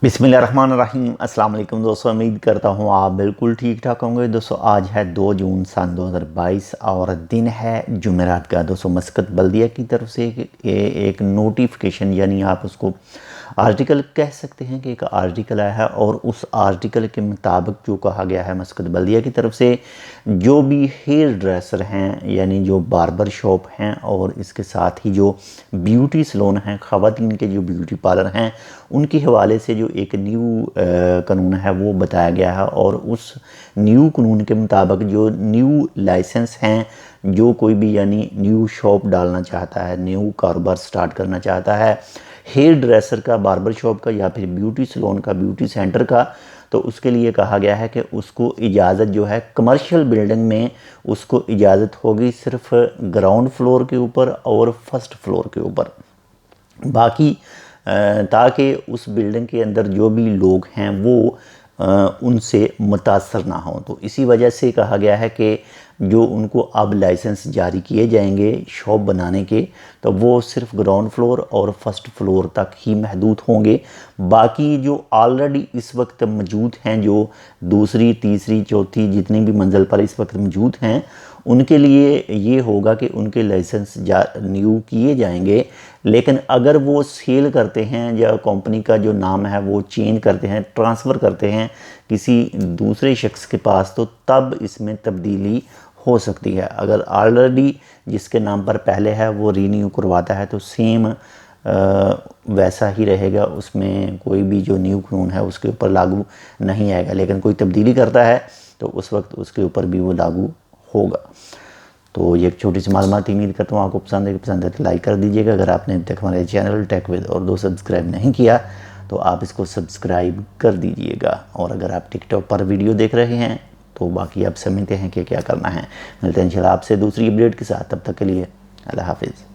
बिस्मिल्लाहिर्रहमानिर्रहीम। अस्सलाम वालेकुम दोस्तों, उम्मीद करता हूँ आप बिल्कुल ठीक ठाक होंगे। दोस्तों आज है 2 जून सन 2022 और दिन है जुमेरात का। दोस्तों मस्कत बल्दिया की तरफ से एक नोटिफिकेशन यानी आप उसको आर्टिकल कह सकते हैं कि एक आर्टिकल आया है और उस आर्टिकल के मुताबिक जो कहा गया है मस्कत बल्दिया की तरफ से जो भी हेयर ड्रेसर हैं यानी जो बार्बर शॉप हैं और इसके साथ ही जो ब्यूटी सलोन हैं, ख़वातीन के जो ब्यूटी पार्लर हैं, उनके हवाले से जो एक न्यू कानून है वो बताया गया है। और उस न्यू कानून के मुताबिक जो न्यू लाइसेंस हैं, जो कोई भी यानी न्यू शॉप डालना चाहता है, न्यू कारोबार स्टार्ट करना चाहता है हेयर ड्रेसर का, बार्बर शॉप का या फिर ब्यूटी सलोन का, ब्यूटी सेंटर का, तो उसके लिए कहा गया है कि उसको इजाज़त जो है कमर्शियल बिल्डिंग में उसको इजाज़त होगी सिर्फ ग्राउंड फ्लोर के ऊपर और फर्स्ट फ्लोर के ऊपर। बाकी ताकि उस बिल्डिंग के अंदर जो भी लोग हैं वो उनसे मुतासर ना हों। तो इसी वजह से कहा गया है कि जो उनको अब लाइसेंस जारी किए जाएंगे शॉप बनाने के, तो वो सिर्फ ग्राउंड फ्लोर और फर्स्ट फ्लोर तक ही महदूद होंगे। बाकी जो ऑलरेडी इस वक्त मौजूद हैं, जो दूसरी तीसरी चौथी जितनी भी मंजिल पर इस वक्त मौजूद हैं, उनके लिए ये होगा कि उनके लाइसेंस न्यू किए जाएंगे। लेकिन अगर वो सेल करते हैं या कंपनी का जो नाम है वो चेंज करते हैं, ट्रांसफ़र करते हैं किसी दूसरे शख्स के पास, तो तब इसमें तब्दीली हो सकती है। अगर ऑलरेडी जिसके नाम पर पहले है वो रीन्यू करवाता है तो सेम वैसा ही रहेगा, उसमें कोई भी जो न्यू कानून है उसके ऊपर लागू नहीं आएगा। लेकिन कोई तब्दीली करता है तो उस वक्त उसके ऊपर भी वो लागू होगा। तो ये एक छोटी सी मालूमात, उम्मीद करता हूँ आपको पसंद है तो लाइक कर दीजिएगा। अगर आपने अब तक हमारे चैनल टेक विद और दो सब्सक्राइब नहीं किया तो आप इसको सब्सक्राइब कर दीजिएगा। और अगर आप टिकटॉक पर वीडियो देख रहे हैं तो बाकी आप समझते हैं कि क्या करना है। मिलते हैं इंशाल्लाह आपसे दूसरी अपडेट के साथ, तब तक के लिए अल्लाह हाफिज़।